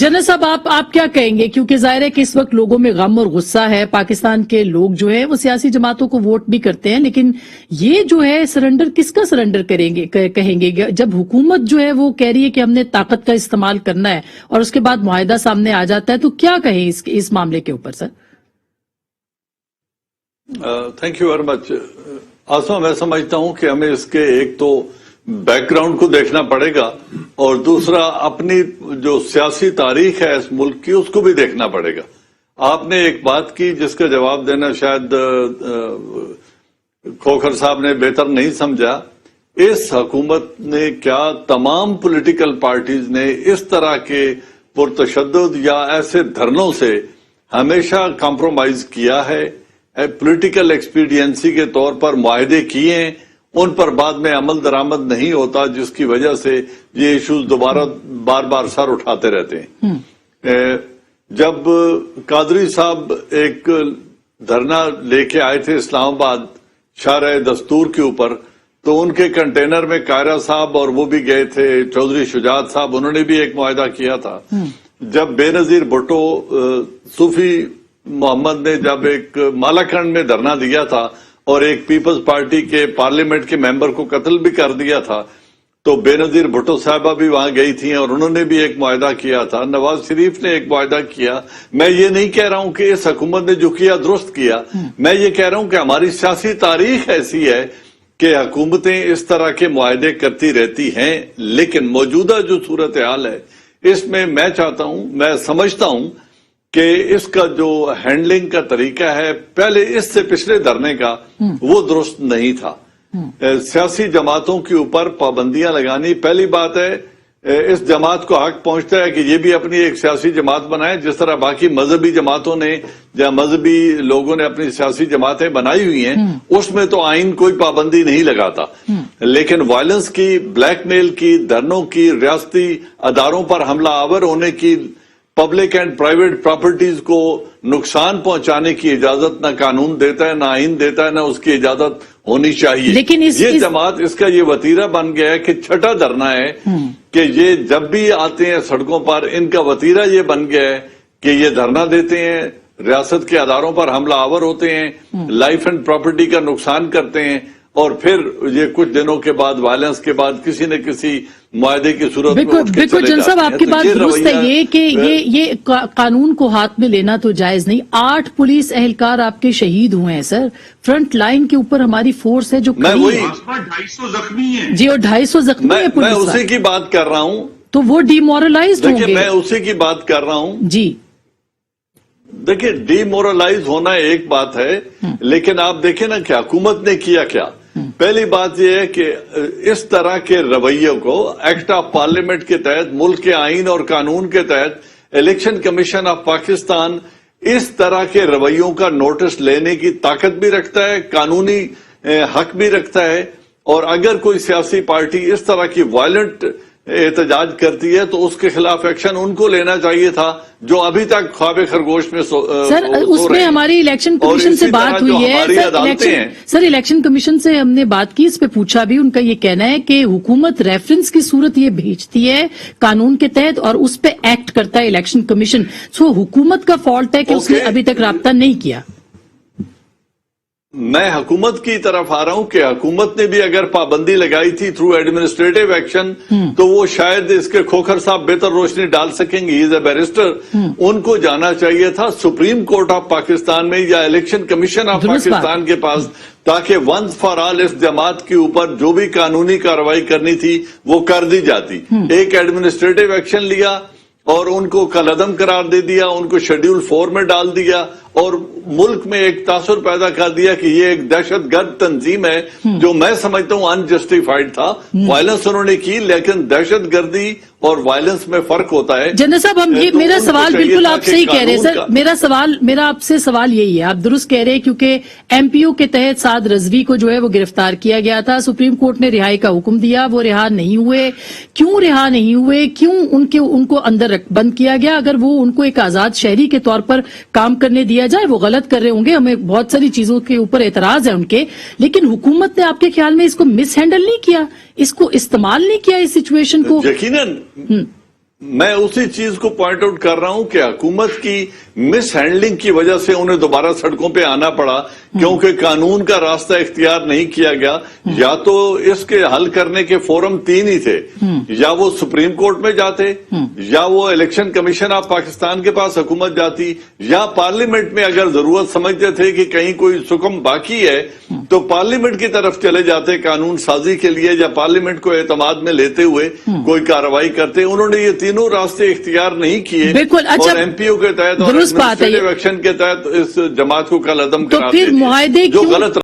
General साहब आप क्या कहेंगे, क्योंकि जाहिर है कि इस वक्त लोगों में गम और गुस्सा है, पाकिस्तान के लोग जो है वो सियासी जमातों को वोट भी करते हैं, लेकिन ये जो है सरेंडर किसका सरेंडर कहेंगे जब हुकूमत जो है वो कह रही है कि हमने ताकत का इस्तेमाल करना है और उसके बाद मुआहिदा सामने आ जाता है, तो क्या कहें इस मामले के ऊपर sir? Thank you very much Asma. मैं समझता हूं कि हमें इसके एक तो बैकग्राउंड को देखना पड़ेगा और दूसरा अपनी जो सियासी तारीख है इस मुल्क की उसको भी देखना पड़ेगा। आपने एक बात की जिसका जवाब देना शायद खोखर साहब ने बेहतर नहीं समझा। इस हुकूमत ने क्या तमाम पॉलिटिकल पार्टीज ने इस तरह के पुरतशद्दुद या ऐसे धरनों से हमेशा कॉम्प्रोमाइज किया है? पॉलिटिकल एक्सपीडियंसी के तौर पर मुआहदे किए हैं, उन पर बाद में अमल दरामद नहीं होता, जिसकी वजह से ये इश्यूज दोबारा बार बार सर उठाते रहते हैं। जब कादरी साहब एक धरना लेके आए थे इस्लामाबाद शारह दस्तूर के ऊपर, तो उनके कंटेनर में कायरा साहब और वो भी गए थे, चौधरी शुजात साहब, उन्होंने भी एक मुआहदा किया था। जब बेनजीर भुट्टो सूफी मोहम्मद ने जब एक मालाखंड में धरना दिया था और एक पीपल्स पार्टी के पार्लियामेंट के मेंबर को कत्ल भी कर दिया था, तो बेनजीर भुट्टो साहबा भी वहां गई थी और उन्होंने भी एक मुआहदा किया था। नवाज शरीफ ने एक मुआहदा किया। मैं ये नहीं कह रहा हूं कि इस हुकूमत ने जो किया दुरुस्त किया, मैं ये कह रहा हूं कि हमारी सियासी तारीख ऐसी है कि हुकूमतें इस तरह के मुआहदे करती रहती हैं। लेकिन मौजूदा जो सूरत हाल है इसमें मैं चाहता हूं, मैं समझता हूं कि इसका जो हैंडलिंग का तरीका है पहले इससे पिछले धरने का वो दुरुस्त नहीं था। सियासी जमातों के ऊपर पाबंदियां लगानी, पहली बात है इस जमात को हक पहुंचता है कि ये भी अपनी एक सियासी जमात बनाए, जिस तरह बाकी मजहबी जमातों ने या मजहबी लोगों ने अपनी सियासी जमातें बनाई हुई हैं, उसमें तो आइन कोई पाबंदी नहीं लगाता। लेकिन वायलेंस की, ब्लैकमेल की, धरनों की, रियासती अदारों पर हमला आवर होने की, पब्लिक एंड प्राइवेट प्रॉपर्टीज को नुकसान पहुंचाने की इजाजत ना कानून देता है, ना आइन देता है, ना उसकी इजाजत होनी चाहिए। लेकिन ये जमात इसका ये वतीरा बन गया है कि छठा धरना है कि ये जब भी आते हैं सड़कों पर, इनका वतीरा ये बन गया है कि ये धरना देते हैं, रियासत के अदारों पर हमला आवर होते हैं, लाइफ एंड प्रॉपर्टी का नुकसान करते हैं और फिर ये कुछ दिनों के बाद, वायलेंस के बाद किसी न किसी मुआहदे की सूरत में उठ के चले जाते हैं। साहब आपकी बात दुरुस्त है ये कि ये कानून को हाथ में लेना तो जायज नहीं। 8 पुलिस एहलकार आपके शहीद हुए हैं सर, फ्रंट लाइन के ऊपर हमारी फोर्स है जो खड़ी है। 250 जख्मी है जी, और 250 जख्मी है पुलिस। मैं उसी की बात कर रहा हूं, तो वो डिमोरलाइज्ड होंगे। मैं उसी की बात कर रहा हूं जी। देखिए, डिमोरलाइज होना एक बात है, लेकिन आप देखें ना कि हुकूमत ने किया क्या। पहली बात यह है कि इस तरह के रवैयों को एक्ट ऑफ पार्लियामेंट के तहत, मुल्क के आइन और कानून के तहत इलेक्शन कमीशन ऑफ पाकिस्तान इस तरह के रवैयों का नोटिस लेने की ताकत भी रखता है, कानूनी हक भी रखता है। और अगर कोई सियासी पार्टी इस तरह की वायलेंट एहतजाज करती है तो उसके खिलाफ एक्शन उनको लेना चाहिए था, जो अभी तक ख्वाब खरगोश में सर उसमें हमारी इलेक्शन कमीशन से बात हुई है। सर इलेक्शन कमीशन से हमने बात की, इस पे पूछा भी, उनका ये कहना है कि हुकूमत रेफरेंस की सूरत ये भेजती है कानून के तहत और उस पे एक्ट करता है इलेक्शन कमीशन। सो हुकूमत का फॉल्ट है कि उसने अभी तक राब्ता नहीं किया। मैं हुकूमत की तरफ आ रहा हूं कि हुकूमत ने भी अगर पाबंदी लगाई थी थ्रू एडमिनिस्ट्रेटिव एक्शन तो वो शायद इसके खोखर साहब बेहतर रोशनी डाल सकेंगे, ही इज अ बैरिस्टर। उनको जाना चाहिए था सुप्रीम कोर्ट ऑफ पाकिस्तान में या इलेक्शन कमीशन ऑफ पाकिस्तान के पास, ताकि वंस फॉर ऑल इस जमात के ऊपर जो भी कानूनी कार्रवाई करनी थी वो कर दी जाती। एक एडमिनिस्ट्रेटिव एक्शन लिया और उनको कलअदम करार दे दिया, उनको शेड्यूल 4 में डाल दिया और मुल्क में एक तासुर पैदा कर दिया कि ये एक दहशतगर्द तंजीम है, जो मैं समझता हूं अनजस्टिफाइड था। वायलेंस उन्होंने की, लेकिन दहशतगर्दी और वायलेंस में फर्क होता है। जनरल साहब हम ये मेरा सवाल बिल्कुल आप सही कह रहे हैं सर, मेरा आपसे सवाल यही है, आप दुरुस्त कह रहे हैं, क्योंकि एमपीओ के तहत साद रजवी को जो है वो गिरफ्तार किया गया था, सुप्रीम कोर्ट ने रिहाई का हुक्म दिया, वो रिहा नहीं हुए। क्यों रिहा नहीं हुए, क्यों उनको अंदर बंद किया गया? अगर वो उनको एक आजाद शहरी के तौर पर काम करने दिया जाए, वो गलत कर रहे होंगे, हमें बहुत सारी चीजों के ऊपर एतराज है उनके, लेकिन हुकूमत ने आपके ख्याल में इसको मिस हैंडल नहीं किया, इसको इस्तेमाल नहीं किया इस सिचुएशन को? यकीनन मैं उसी चीज को पॉइंट आउट कर रहा हूं कि हुकूमत की मिस हैंडलिंग की वजह से उन्हें दोबारा सड़कों पे आना पड़ा, क्योंकि कानून का रास्ता इख्तियार नहीं किया गया। या तो इसके हल करने के फोरम 3 ही थे, या वो सुप्रीम कोर्ट में जाते, या वो इलेक्शन कमीशन ऑफ पाकिस्तान के पास हुकूमत जाती, या पार्लियामेंट में अगर जरूरत समझते थे कि कहीं कोई सुकम बाकी है तो पार्लियामेंट की तरफ चले जाते कानून साजी के लिए, या पार्लियामेंट को एतमाद में लेते हुए कोई कार्रवाई करते। उन्होंने ये तीनों रास्ते इख्तियार नहीं किए। बिल्कुल, अच्छा, और एमपीओ के तहत और दुरुस्त बात है ये। एडमिनिस्ट्रेटिव एक्शन के तहत इस जमात को कल अदम तो करार फिर दे दिया, मुआहदे जो क्यों गलत